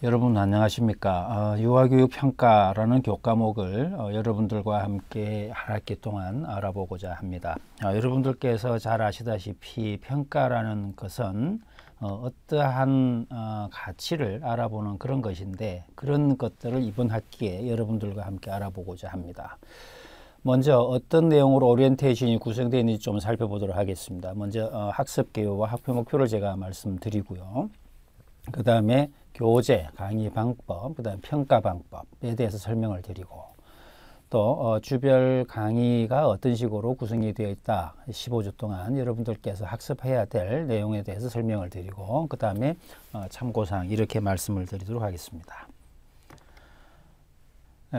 여러분 안녕하십니까? 유아교육 평가라는 교과목을 여러분들과 함께 한 학기 동안 알아보고자 합니다. 여러분들께서 잘 아시다시피 평가라는 것은 어떠한 가치를 알아보는 그런 것인데, 그런 것들을 이번 학기에 여러분들과 함께 알아보고자 합니다. 먼저 어떤 내용으로 오리엔테이션이 구성되어 있는지 좀 살펴보도록 하겠습니다. 먼저 학습 개요와 학교 목표를 제가 말씀드리고요. 그 다음에 교재, 강의 방법, 그 다음에 평가 방법에 대해서 설명을 드리고, 또 주별 강의가 어떤 식으로 구성이 되어 있다, 15주 동안 여러분들께서 학습해야 될 내용에 대해서 설명을 드리고, 그 다음에 참고사항 이렇게 말씀을 드리도록 하겠습니다.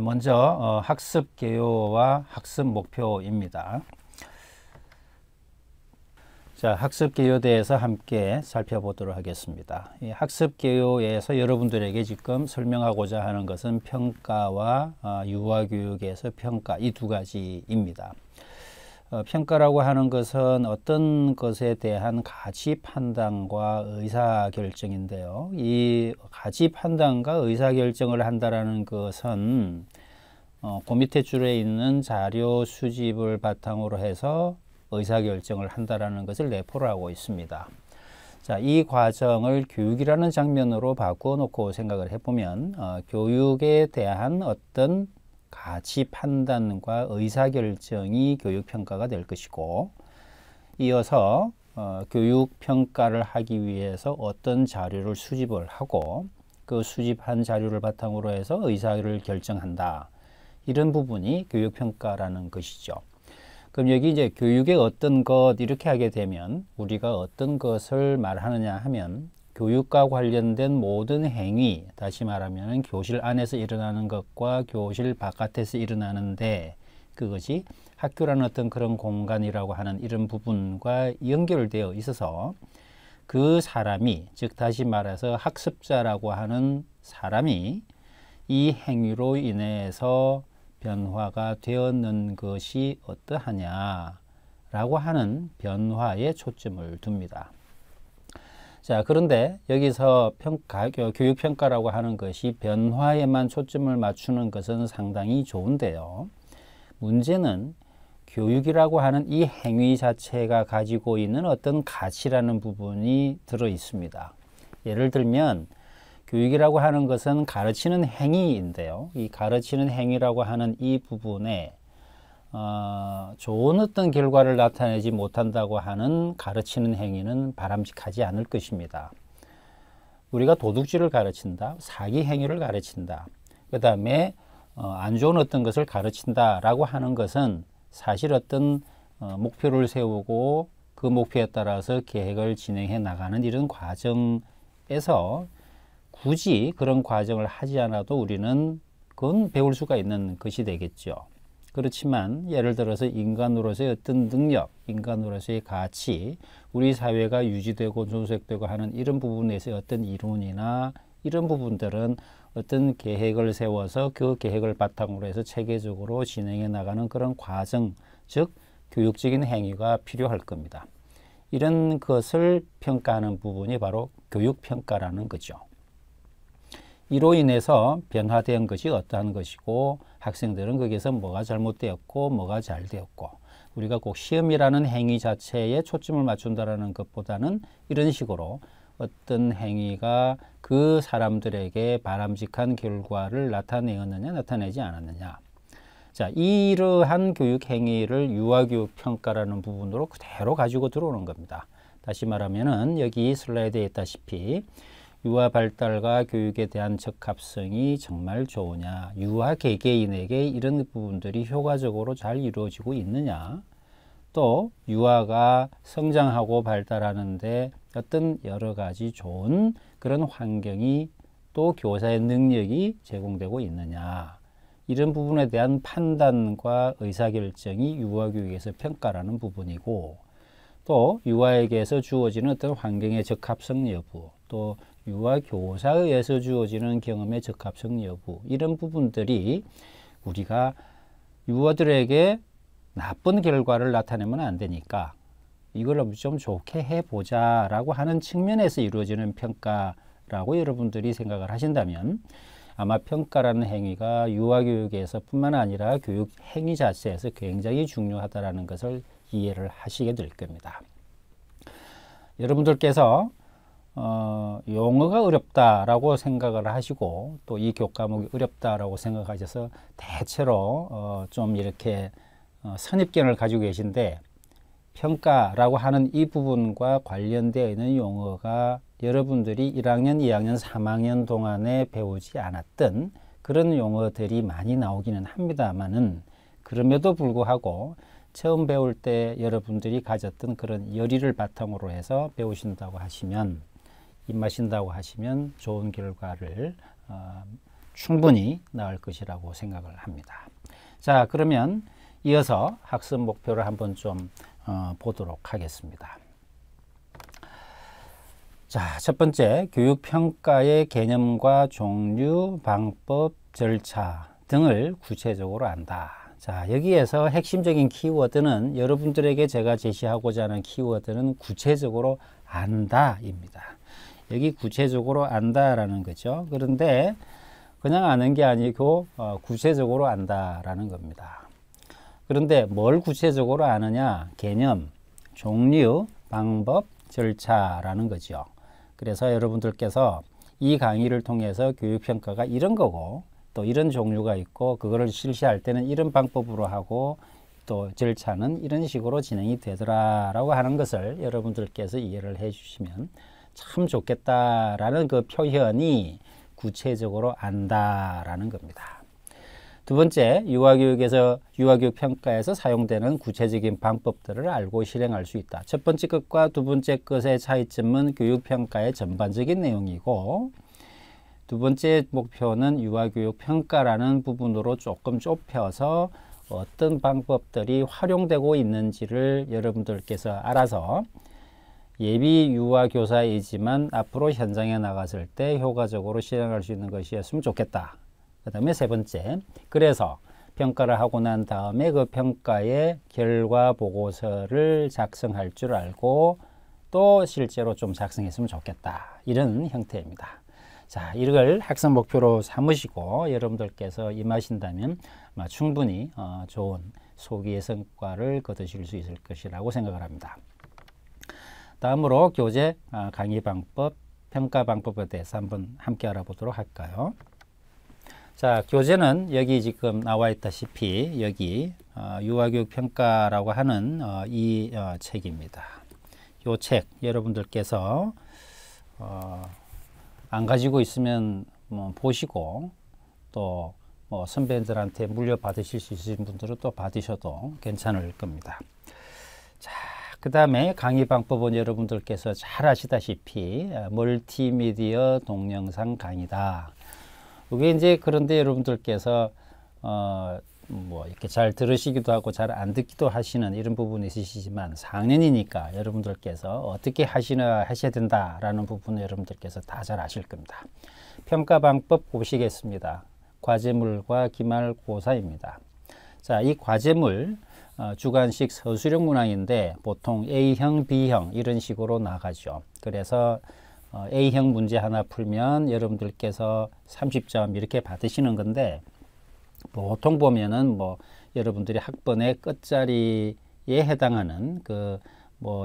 먼저 학습 개요와 학습 목표입니다. 자, 학습 개요에 대해서 함께 살펴보도록 하겠습니다. 이 학습 개요에서 여러분들에게 지금 설명하고자 하는 것은 평가와 유아교육에서 평가, 이 두 가지입니다. 평가라고 하는 것은 어떤 것에 대한 가치 판단과 의사 결정인데요. 이 가치 판단과 의사 결정을 한다라는 것은 그 밑에 줄에 있는 자료 수집을 바탕으로 해서 의사결정을 한다라는 것을 내포를 하고 있습니다. 자, 이 과정을 교육이라는 장면으로 바꿔놓고 생각을 해보면 교육에 대한 어떤 가치 판단과 의사결정이 교육평가가 될 것이고, 이어서 교육평가를 하기 위해서 어떤 자료를 수집을 하고 그 수집한 자료를 바탕으로 해서 의사를 결정한다. 이런 부분이 교육평가라는 것이죠. 그럼 여기 이제 교육의 어떤 것 이렇게 하게 되면 우리가 어떤 것을 말하느냐 하면 교육과 관련된 모든 행위, 다시 말하면 교실 안에서 일어나는 것과 교실 바깥에서 일어나는데 그것이 학교라는 어떤 그런 공간이라고 하는 이런 부분과 연결되어 있어서 그 사람이, 즉 다시 말해서 학습자라고 하는 사람이 이 행위로 인해서 변화가 되었는 것이 어떠하냐 라고 하는 변화에 초점을 둡니다. 자, 그런데 여기서 교육평가라고 하는 것이 변화에만 초점을 맞추는 것은 상당히 좋은데요. 문제는 교육이라고 하는 이 행위 자체가 가지고 있는 어떤 가치라는 부분이 들어 있습니다. 예를 들면 교육이라고 하는 것은 가르치는 행위인데요. 이 가르치는 행위라고 하는 이 부분에 좋은 어떤 결과를 나타내지 못한다고 하는 가르치는 행위는 바람직하지 않을 것입니다. 우리가 도둑질을 가르친다, 사기 행위를 가르친다, 그 다음에 안 좋은 어떤 것을 가르친다 라고 하는 것은 사실 어떤 목표를 세우고 그 목표에 따라서 계획을 진행해 나가는 이런 과정에서 굳이 그런 과정을 하지 않아도 우리는 그건 배울 수가 있는 것이 되겠죠. 그렇지만 예를 들어서 인간으로서의 어떤 능력, 인간으로서의 가치, 우리 사회가 유지되고 존속되고 하는 이런 부분에서의 어떤 이론이나 이런 부분들은 어떤 계획을 세워서 그 계획을 바탕으로 해서 체계적으로 진행해 나가는 그런 과정, 즉 교육적인 행위가 필요할 겁니다. 이런 것을 평가하는 부분이 바로 교육평가라는 거죠. 이로 인해서 변화된 것이 어떠한 것이고 학생들은 거기에서 뭐가 잘못되었고 뭐가 잘 되었고, 우리가 꼭 시험이라는 행위 자체에 초점을 맞춘다는 것보다는 이런 식으로 어떤 행위가 그 사람들에게 바람직한 결과를 나타내었느냐 나타내지 않았느냐, 자, 이러한 교육 행위를 유아교육 평가라는 부분으로 그대로 가지고 들어오는 겁니다. 다시 말하면은 여기 슬라이드에 있다시피 유아 발달과 교육에 대한 적합성이 정말 좋으냐, 유아 개개인에게 이런 부분들이 효과적으로 잘 이루어지고 있느냐, 또 유아가 성장하고 발달하는데 어떤 여러 가지 좋은 그런 환경이 또 교사의 능력이 제공되고 있느냐, 이런 부분에 대한 판단과 의사결정이 유아교육에서 평가라는 부분이고, 또 유아에게서 주어지는 어떤 환경의 적합성 여부, 또 유아 교사에 의해서 주어지는 경험의 적합성 여부, 이런 부분들이 우리가 유아들에게 나쁜 결과를 나타내면 안 되니까 이걸 좀 좋게 해보자 라고 하는 측면에서 이루어지는 평가 라고 여러분들이 생각을 하신다면 아마 평가라는 행위가 유아교육에서 뿐만 아니라 교육 행위 자체에서 굉장히 중요하다는 것을 이해를 하시게 될 겁니다. 여러분들께서 용어가 어렵다라고 생각을 하시고 또 이 교과목이 어렵다라고 생각하셔서 대체로 좀 이렇게 선입견을 가지고 계신데 평가라고 하는 이 부분과 관련되어 있는 용어가 여러분들이 1학년, 2학년, 3학년 동안에 배우지 않았던 그런 용어들이 많이 나오기는 합니다만은 그럼에도 불구하고 처음 배울 때 여러분들이 가졌던 그런 열의를 바탕으로 해서 배우신다고 하시면 입마신다고 하시면 좋은 결과를 충분히 낳을 것이라고 생각을 합니다. 자, 그러면 이어서 학습 목표를 한번 좀 보도록 하겠습니다. 자, 첫 번째, 교육평가의 개념과 종류, 방법, 절차 등을 구체적으로 안다. 자, 여기에서 핵심적인 키워드는 여러분들에게 제가 제시하고자 하는 키워드는 구체적으로 안다입니다. 여기 구체적으로 안다라는 거죠. 그런데 그냥 아는 게 아니고 구체적으로 안다라는 겁니다. 그런데 뭘 구체적으로 아느냐? 개념, 종류, 방법, 절차라는 거죠. 그래서 여러분들께서 이 강의를 통해서 교육평가가 이런 거고 또 이런 종류가 있고 그거를 실시할 때는 이런 방법으로 하고 또 절차는 이런 식으로 진행이 되더라라고 하는 것을 여러분들께서 이해를 해 주시면 참 좋겠다라는 그 표현이 구체적으로 안다라는 겁니다. 두 번째, 유아교육 평가에서 사용되는 구체적인 방법들을 알고 실행할 수 있다. 첫 번째 것과 두 번째 것의 차이점은 교육평가의 전반적인 내용이고 두 번째 목표는 유아교육 평가라는 부분으로 조금 좁혀서 어떤 방법들이 활용되고 있는지를 여러분들께서 알아서 예비 유아교사이지만 앞으로 현장에 나갔을 때 효과적으로 실행할 수 있는 것이었으면 좋겠다. 그 다음에 세 번째, 그래서 평가를 하고 난 다음에 그 평가의 결과 보고서를 작성할 줄 알고 또 실제로 좀 작성했으면 좋겠다. 이런 형태입니다. 자, 이걸 학습 목표로 삼으시고 여러분들께서 임하신다면 충분히 좋은 소기의 성과를 거두실 수 있을 것이라고 생각을 합니다. 다음으로 교재, 강의 방법, 평가 방법에 대해서 한번 함께 알아보도록 할까요? 자, 교재는 여기 지금 나와 있다시피 여기 유아교육 평가라고 하는 이 책입니다. 이 책 여러분들께서 안 가지고 있으면 보시고 또 선배들한테 물려받으실 수 있으신 분들은 또 받으셔도 괜찮을 겁니다. 자, 그 다음에 강의 방법은 여러분들께서 잘 아시다시피 멀티미디어 동영상 강의다. 이게 이제 그런데 여러분들께서 이렇게 잘 들으시기도 하고 잘 안 듣기도 하시는 이런 부분이 있으시지만 4학년이니까 여러분들께서 어떻게 하셔야 된다라는 부분을 여러분들께서 다 잘 아실 겁니다. 평가 방법 보시겠습니다. 과제물과 기말고사입니다. 자, 이 과제물 주관식 서술형 문항인데 보통 A형, B형 이런 식으로 나가죠. 그래서 A형 문제 하나 풀면 여러분들께서 30점 이렇게 받으시는 건데 보통 보면은 여러분들이 학번의 끝자리에 해당하는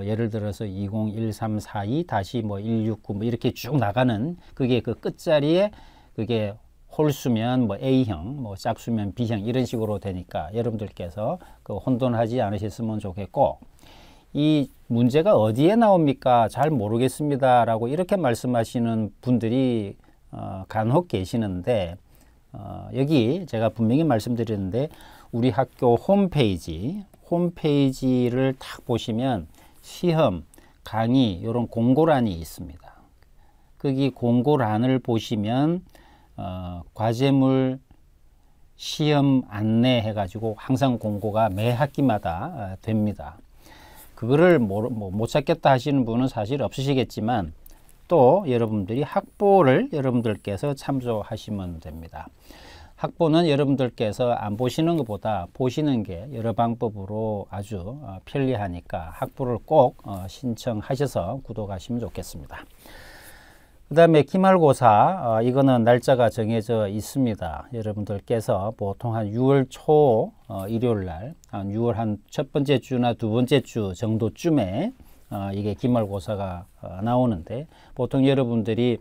예를 들어서 201342 다시 169 이렇게 쭉 나가는 그게 그 끝자리에 그게 홀수면 A형, 짝수면 B형 이런 식으로 되니까 여러분들께서 혼돈하지 않으셨으면 좋겠고 이 문제가 어디에 나옵니까? 잘 모르겠습니다. 라고 이렇게 말씀하시는 분들이 간혹 계시는데 여기 제가 분명히 말씀드렸는데 우리 학교 홈페이지를 딱 보시면 시험, 강의 이런 공고란이 있습니다. 거기 공고란을 보시면 과제물 시험 안내 해가지고 항상 공고가 매 학기마다 됩니다. 그거를 못 찾겠다 하시는 분은 사실 없으시겠지만 또 여러분들이 학보를 여러분들께서 참조하시면 됩니다. 학보는 여러분들께서 안 보시는 것보다 보시는 게 여러 방법으로 아주 편리하니까 학보를 꼭 신청하셔서 구독하시면 좋겠습니다. 그 다음에 기말고사, 이거는 날짜가 정해져 있습니다. 여러분들께서 보통 한 6월 초 일요일 날, 한 6월 한 첫 번째 주나 두 번째 주 정도쯤에 이게 기말고사가 나오는데, 보통 여러분들이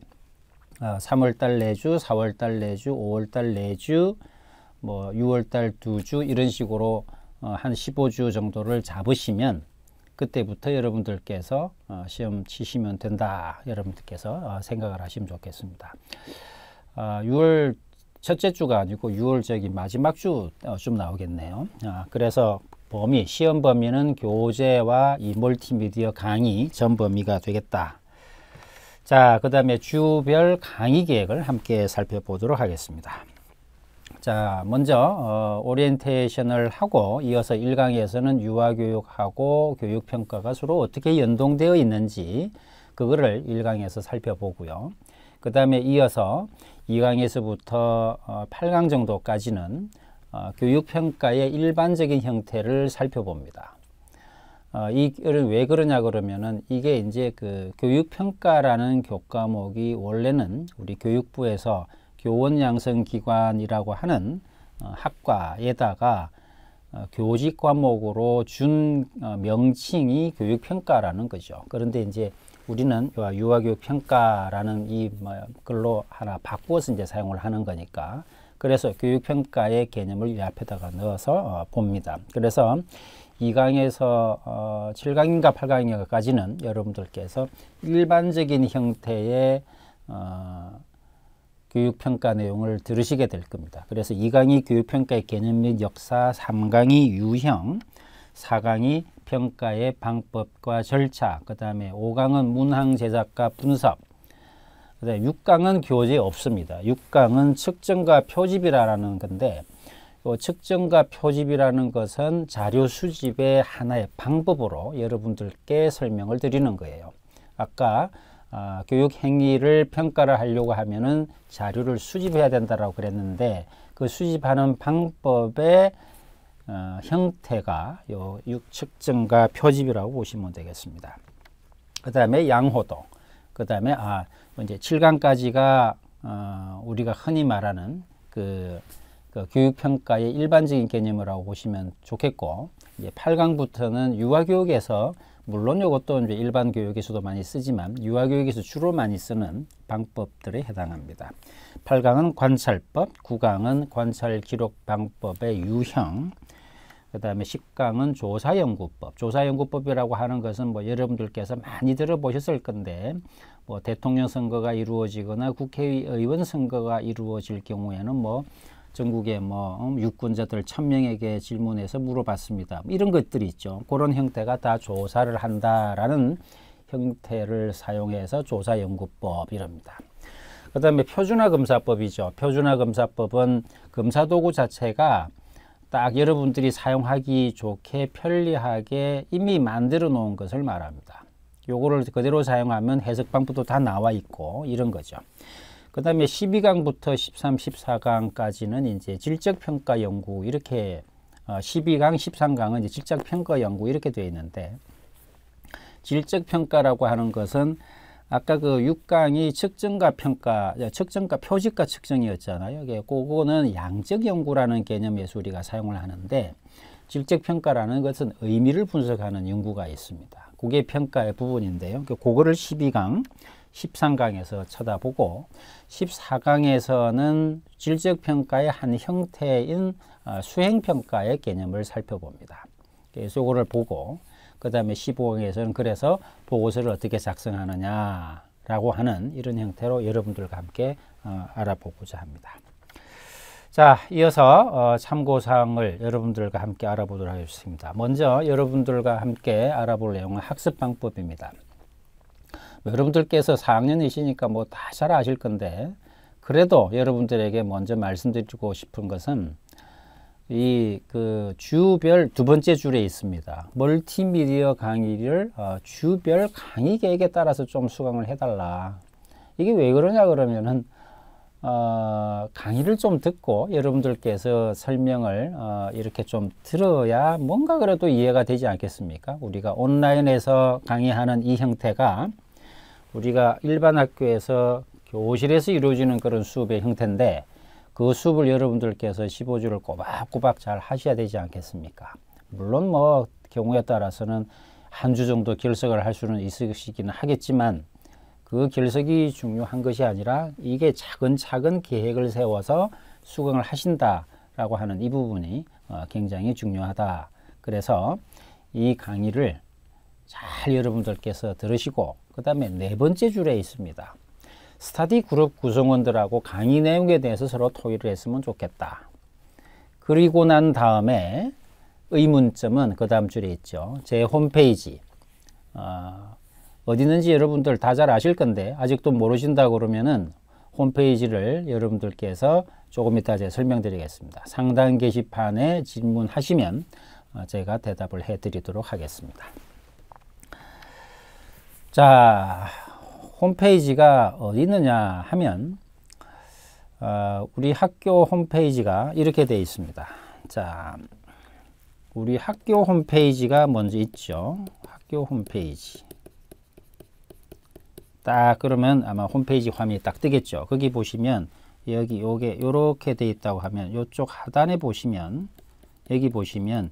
3월 달 내주, 4월 달 내주, 5월 달 내주, 뭐 6월 달 2주 이런 식으로 한 15주 정도를 잡으시면 그때부터 여러분들께서 시험 치시면 된다. 여러분들께서 생각을 하시면 좋겠습니다. 6월 첫째 주가 아니고 6월 저기 마지막 주쯤 나오겠네요. 그래서 시험 범위는 교재와 이 멀티미디어 강의 전 범위가 되겠다. 자, 그 다음에 주별 강의 계획을 함께 살펴보도록 하겠습니다. 자, 먼저 오리엔테이션을 하고 이어서 1강에서는 유아교육하고 교육평가가 서로 어떻게 연동되어 있는지 그거를 1강에서 살펴보고요. 그 다음에 이어서 2강에서부터 8강 정도까지는 교육평가의 일반적인 형태를 살펴봅니다. 이거는 왜 그러냐 그러면은 이게 이제 그 교육평가라는 교과목이 원래는 우리 교육부에서 교원양성기관이라고 하는 학과에다가 교직 과목으로 준 명칭이 교육평가라는 거죠. 그런데 이제 우리는 유아교육평가라는 이 걸로 하나 바꾸어서 이제 사용을 하는 거니까, 그래서 교육평가의 개념을 이 앞에다가 넣어서 봅니다. 그래서 2강에서 7강인가 8강인가까지는 여러분들께서 일반적인 형태의 교육평가 내용을 들으시게 될 겁니다. 그래서 2강이 교육평가의 개념 및 역사, 3강이 유형, 4강이 평가의 방법과 절차, 그 다음에 5강은 문항 제작과 분석, 그 다음에 6강은 교재 없습니다. 6강은 측정과 표집이라는 건데, 측정과 표집이라는 것은 자료 수집의 하나의 방법으로 여러분들께 설명을 드리는 거예요. 아까 교육 행위를 평가를 하려고 하면은 자료를 수집해야 된다라고 그랬는데, 그 수집하는 방법의 형태가 요 측정과 표집이라고 보시면 되겠습니다. 그 다음에 양호도, 그 다음에 이제 7강까지가 우리가 흔히 말하는 그 교육평가의 일반적인 개념이라고 보시면 좋겠고, 이제 8강부터는 유아교육에서, 물론 이것도 이제 일반 교육에서도 많이 쓰지만 유아교육에서 주로 많이 쓰는 방법들에 해당합니다. 8강은 관찰법, 9강은 관찰 기록 방법의 유형, 그 다음에 10강은 조사연구법. 조사연구법이라고 하는 것은 뭐 여러분들께서 많이 들어보셨을 건데, 뭐 대통령 선거가 이루어지거나 국회의원 선거가 이루어질 경우에는 뭐 전국의 유권자들 1000명에게 질문해서 물어봤습니다. 이런 것들이 있죠. 그런 형태가 다 조사를 한다라는 형태를 사용해서 조사연구법이랍니다. 그 다음에 표준화검사법이죠. 표준화검사법은 검사도구 자체가 딱 여러분들이 사용하기 좋게 편리하게 이미 만들어 놓은 것을 말합니다. 요거를 그대로 사용하면 해석 방법도 다 나와 있고 이런 거죠. 그 다음에 12강부터 13, 14강까지는 이제 질적평가 연구, 이렇게 12강, 13강은 이제 질적평가 연구 이렇게 되어 있는데, 질적평가라고 하는 것은 아까 그 6강이 측정과 평가, 측정과 표집과 측정이었잖아요. 그거는 양적 연구라는 개념에서 우리가 사용을 하는데, 질적평가라는 것은 의미를 분석하는 연구가 있습니다. 그게 평가의 부분인데요. 그거를 12강, 13강에서 쳐다보고, 14강에서는 질적평가의 한 형태인 수행평가의 개념을 살펴봅니다. 그래서 이거를 보고, 그 다음에 15강에서는 그래서 보고서를 어떻게 작성하느냐라고 하는 이런 형태로 여러분들과 함께 알아보고자 합니다. 자, 이어서 참고사항을 여러분들과 함께 알아보도록 하겠습니다. 먼저 여러분들과 함께 알아볼 내용은 학습방법입니다. 여러분들께서 4학년이시니까 뭐 다 잘 아실 건데, 그래도 여러분들에게 먼저 말씀드리고 싶은 것은 이 그 주별 두 번째 줄에 있습니다. 멀티미디어 강의를 주별 강의 계획에 따라서 좀 수강을 해달라. 이게 왜 그러냐 그러면은 강의를 좀 듣고 여러분들께서 설명을 이렇게 좀 들어야 뭔가 그래도 이해가 되지 않겠습니까? 우리가 온라인에서 강의하는 이 형태가 우리가 일반 학교에서 교실에서 이루어지는 그런 수업의 형태인데 그 수업을 여러분들께서 15주를 꼬박꼬박 잘 하셔야 되지 않겠습니까? 물론 뭐 경우에 따라서는 한 주 정도 결석을 할 수는 있으시기는 하겠지만 그 결석이 중요한 것이 아니라 이게 차근차근 계획을 세워서 수강을 하신다라고 하는 이 부분이 굉장히 중요하다. 그래서 이 강의를 잘 여러분들께서 들으시고 그 다음에 네 번째 줄에 있습니다. 스터디 그룹 구성원들하고 강의 내용에 대해서 서로 토의를 했으면 좋겠다. 그리고 난 다음에 의문점은 그 다음 줄에 있죠. 제 홈페이지 어디 있는지 여러분들 다 잘 아실 건데 아직도 모르신다 그러면은 홈페이지를 여러분들께서 조금 이따 제가 설명드리겠습니다. 상단 게시판에 질문하시면 제가 대답을 해드리도록 하겠습니다. 자, 홈페이지가 어디 있느냐 하면 우리 학교 홈페이지가 이렇게 되어 있습니다. 자, 우리 학교 홈페이지가 먼저 있죠. 학교 홈페이지. 딱 그러면 아마 홈페이지 화면이 딱 뜨겠죠. 거기 보시면 여기 요게 이렇게 돼 있다고 하면 이쪽 하단에 보시면 여기 보시면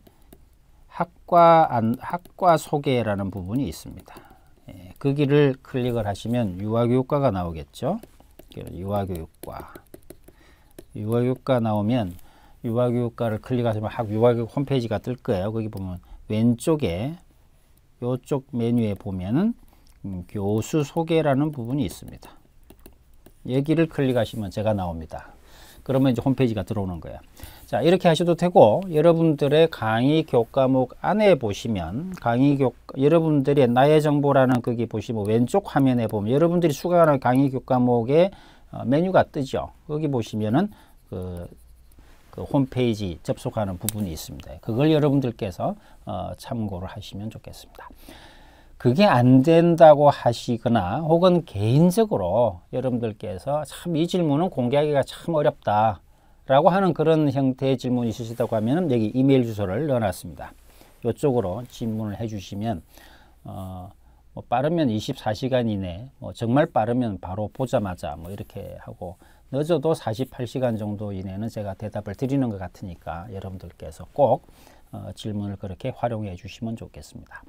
학과 소개라는 부분이 있습니다. 예, 거기를 클릭을 하시면 유아교육과가 나오겠죠. 유아교육과 나오면 유아교육과를 클릭하시면 유아교육 홈페이지가 뜰 거예요. 거기 보면 왼쪽에 이쪽 메뉴에 보면은 교수 소개라는 부분이 있습니다. 여기를 클릭하시면 제가 나옵니다. 그러면 이제 홈페이지가 들어오는 거예요. 자, 이렇게 하셔도 되고 여러분들의 강의 교과목 안에 보시면 여러분들의 나의 정보라는 거기 보시면 왼쪽 화면에 보면 여러분들이 수강하는 강의 교과목의 메뉴가 뜨죠. 거기 보시면은 그 홈페이지 접속하는 부분이 있습니다. 그걸 여러분들께서 참고를 하시면 좋겠습니다. 그게 안 된다고 하시거나 혹은 개인적으로 여러분들께서 참 이 질문은 공개하기가 참 어렵다 라고 하는 그런 형태의 질문이 있으시다고 하면 여기 이메일 주소를 넣어놨습니다. 이쪽으로 질문을 해주시면 뭐 빠르면 24시간 이내, 뭐 정말 빠르면 바로 보자마자 뭐 이렇게 하고 늦어도 48시간 정도 이내는 제가 대답을 드리는 것 같으니까 여러분들께서 꼭 질문을 그렇게 활용해 주시면 좋겠습니다.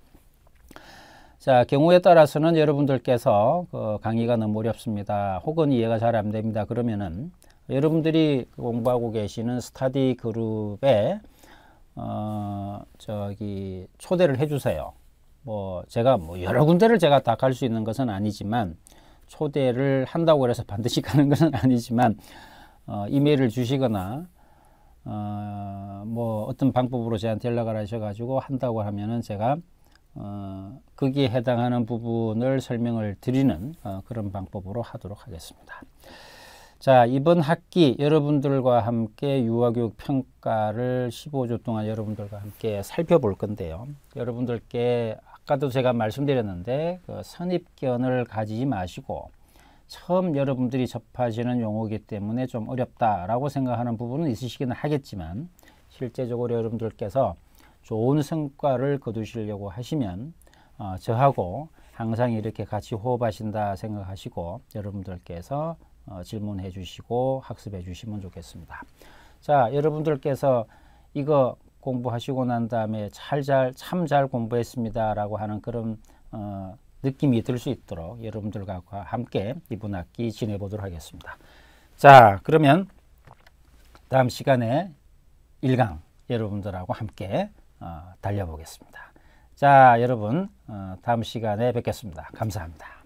자, 경우에 따라서는 여러분들께서 강의가 너무 어렵습니다. 혹은 이해가 잘 안 됩니다. 그러면은 여러분들이 공부하고 계시는 스터디 그룹에 초대를 해 주세요. 뭐 제가 뭐 여러 군데를 제가 다 갈 수 있는 것은 아니지만 초대를 한다고 해서 반드시 가는 것은 아니지만 이메일을 주시거나 뭐 어떤 방법으로 저한테 연락을 하셔가지고 한다고 하면은 제가 거기에 해당하는 부분을 설명을 드리는 그런 방법으로 하도록 하겠습니다. 자, 이번 학기 여러분들과 함께 유아교육 평가를 15주 동안 여러분들과 함께 살펴볼 건데요. 여러분들께 아까도 제가 말씀드렸는데 선입견을 가지지 마시고 처음 여러분들이 접하시는 용어이기 때문에 좀 어렵다라고 생각하는 부분은 있으시기는 하겠지만 실제적으로 여러분들께서 좋은 성과를 거두시려고 하시면 저하고 항상 이렇게 같이 호흡하신다 생각하시고 여러분들께서 질문해 주시고 학습해 주시면 좋겠습니다. 자, 여러분들께서 이거 공부하시고 난 다음에 참 잘 공부했습니다 라고 하는 그런 느낌이 들 수 있도록 여러분들과 함께 이번 학기 지내 보도록 하겠습니다. 자, 그러면 다음 시간에 1강 여러분들하고 함께 달려보겠습니다. 자, 여러분 다음 시간에 뵙겠습니다. 감사합니다.